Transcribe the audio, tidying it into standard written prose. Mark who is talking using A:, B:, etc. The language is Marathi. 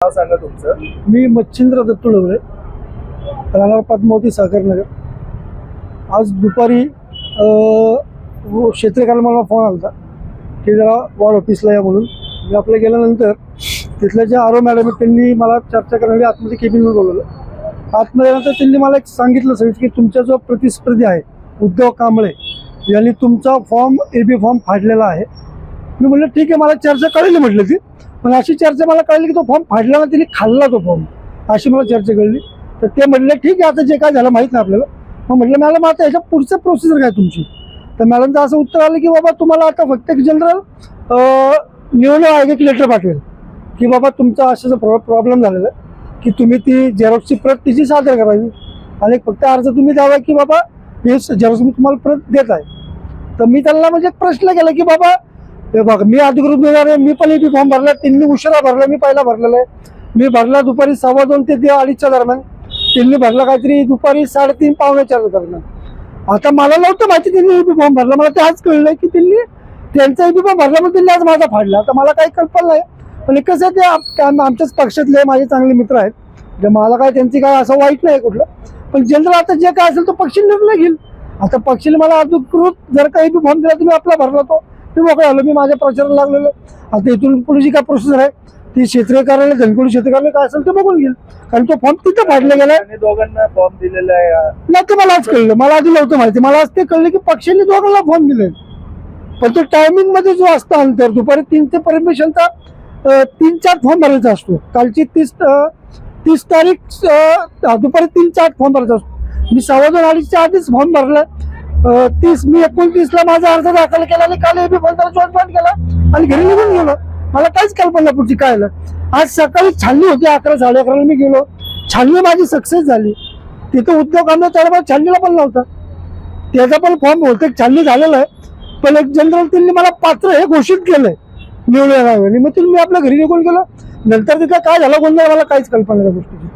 A: नाव सांगा तुमचं.
B: मी मच्छिंद्र दत्तू ढवळे, राहणार पद्मावती सागरनगर. आज दुपारी क्षेत्रीय मला फोन आला होता की जरा वॉर्ड ऑफिसला या म्हणून. मी आपल्या गेल्यानंतर तिथल्या ज्या आरो मॅडम त्यांनी मला चर्चा करण्यासाठी आतमध्ये केबिनवर बोलवलं. आतमध्ये नंतर त्यांनी मला एक सांगितलं सगळं की तुमचा जो प्रतिस्पर्धी आहे उद्धव कांबळे यांनी तुमचा फॉर्म AB फॉर्म फाडलेला आहे. मी म्हटलं ठीक आहे, मला चर्चा कळली म्हटलं ती, पण अशी चर्चा मला कळली की तो फॉर्म फाडला ना, तिने खाल्ला तो फॉर्म, अशी मला चर्चा कळली. तर ते म्हटले ठीक आहे, आता जे काय झालं माहीत नाही आपल्याला. मग म्हटलं मॅडम आता याच्या पुढचं प्रोसिजर काय तुमची. तर मॅडमचं असं उत्तर आलं की बाबा तुम्हाला आता फक्त एक जनरल निवडणूक आयोग एक लेटर पाठवेल की बाबा तुमचा असा प्रॉब्लेम झालेला आहे की तुम्ही ती झेरॉक्सची प्रत तिची सादर करावी आणि फक्त अर्ज तुम्ही द्यावा की बाबा हे झेरॉक्स मी तुम्हाला प्रत देत आहे. तर मी त्यांना म्हणजे प्रश्न केला की बाबा हे बघ, मी अधिकृत उमेदवार आहे, मी पण AB फॉर्म भरला, त्यांनी उशिरा भरला, मी पहिला भरलेला आहे. मी भरला दुपारी 2:15 ते 2:30च्या दरम्यान, त्यांनी भरला काहीतरी दुपारी 3:30 पावणे 4 दरम्यान. आता मला नव्हतं माहिती त्यांनी AB फॉर्म भरला, मला ते आज कळलं की त्यांनी त्यांचा AB फॉर्म भरला पण त्यांनी आज माझा फाडला. आता मला काही कल्पना नाही, पण कसं ते आमच्याच पक्षातले माझे चांगले मित्र आहेत, म्हणजे मला काय त्यांची काय असं वाईट नाही कुठलं, पण जनरल आता जे काय असेल तो पक्ष निर्णय घेईल. आता पक्षाने मला अधिकृत जर का AB फॉर्म दिला तुम्ही आपला भरला तो मी मोकळा आलो, मी माझ्या प्रचाराला लागलेलो. आता इथून पुढे जी काय प्रोसेसर आहे ती क्षेत्रीय कार्यालय धनकोडी क्षेत्रीय कार्यालय काय असेल ते बघून घेईल, कारण तो फॉर्म तिथं फाडला गेलाय.
A: दोघांना फॉर्म दिलेला आहे
B: नाही, ते मला आज कळलं, मला आधी नव्हतं माहिती. मला आज ते कळलं की पक्षाने दोघांना फॉर्म दिले, पण तो टायमिंग मध्ये जो असतो अंतर दुपारी 3 ते परमिशनचा 3-4 फॉर्म भरायचा असतो. कालची 30 तारीख दुपारी 3-4 फॉर्म भरायचा असतो. मी 2:15-2:30च्या आधीच फॉर्म भरला. 30 मी 29ला माझा अर्ज दाखल केला आणि काल AB फॉर्म जॉईन केला आणि घरी निघून गेलो. मला काहीच कल्पना पुढची काय झालं. आज सकाळी छाननी होती 11-11:30 मी गेलो, छाननी माझी सक्सेस झाली. तिथं उद्धव कांबळे चढवा छाननीला पण नव्हता, त्याचा पण फॉर्म बहुतेक छाननी झालेला आहे, पण एक जनरल त्यांनी मला पात्र हे घोषित केलंय निवडून. मग मी आपल्या घरी निघून गेलो. नंतर तिथं काय झालं गोंधळ मला काहीच कल्पना नाही त्या गोष्टीची.